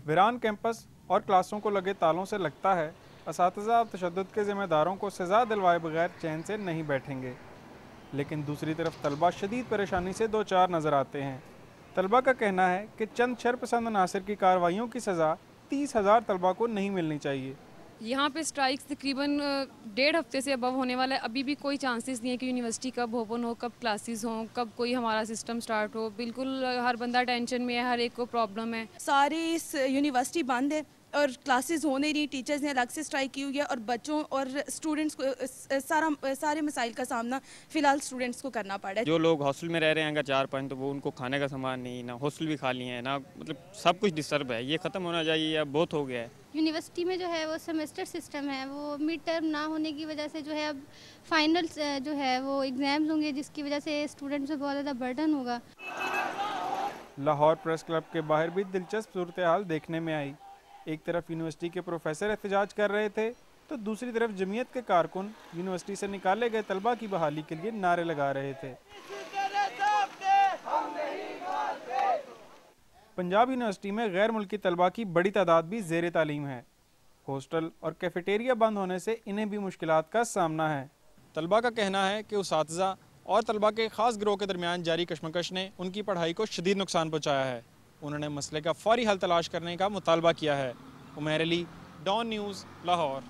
वीरान कैंपस और क्लासों को लगे तालों से लगता है असातिज़ा और तशद्दुद के ज़िम्मेदारों को सज़ा दिलवाए बगैर चैन से नहीं बैठेंगे। लेकिन दूसरी तरफ तलबा शदीद परेशानी से दो चार नज़र आते हैं। तलबा का कहना है कि चंद शरपसंद अनासर की कार्रवाइयों की सज़ा 30,000 तलबा को नहीं मिलनी चाहिए। यहाँ पे स्ट्राइक्स तकरीबन 1.5 हफ्ते से अबव होने वाला है। अभी भी कोई चांसेस नहीं है कि यूनिवर्सिटी कब ओपन हो, कब क्लासेस हों, कब कोई हमारा सिस्टम स्टार्ट हो। बिल्कुल हर बंदा टेंशन में है, हर एक को प्रॉब्लम है। सारी इस यूनिवर्सिटी बंद है और क्लासेस हो नहीं रही। टीचर्स ने अलग से स्ट्राइक की हुई है और बच्चों और स्टूडेंट्स को सारे मसाइल का सामना फ़िलहाल स्टूडेंट्स को करना पड़ा है। जो लोग हॉस्टल में रह रहे हैं अगर 4-5, तो वो उनको खाने का सामान नहीं, ना हॉस्टल भी खाली है, ना मतलब सब कुछ डिस्टर्ब है। ये ख़त्म होना चाहिए, अब बहुत हो गया है। यूनिवर्सिटी में जो है वो सेमेस्टर सिस्टम है, वो मिड टर्म ना होने की वजह से जो है अब फाइनल जो है वो एग्ज़ाम्स होंगे, जिसकी वजह से स्टूडेंट्स पे बहुत ज़्यादा बर्डन होगा। लाहौर प्रेस क्लब के बाहर भी दिलचस्प सूरत हाल देखने में आई। एक तरफ यूनिवर्सिटी के प्रोफेसर एहतजाज कर रहे थे तो दूसरी तरफ जमीयत के कारकुन यूनिवर्सिटी से निकाले गए तलबा की बहाली के लिए नारे लगा रहे थे। पंजाब यूनिवर्सिटी में गैर मुल्की तलबा की बड़ी तादाद भी ज़ेर तालीम है। हॉस्टल और कैफेटेरिया बंद होने से इन्हें भी मुश्किलात का सामना है। तलबा का कहना है कि उसातिज़ा और तलबा के ख़ास गिरोह के दरमियान जारी कशमकश ने उनकी पढ़ाई को शदीद नुकसान पहुँचाया है। उन्होंने मसले का फौरी हल तलाश करने का मुतालबा किया है। Umair Ali, Dawn News, Lahore.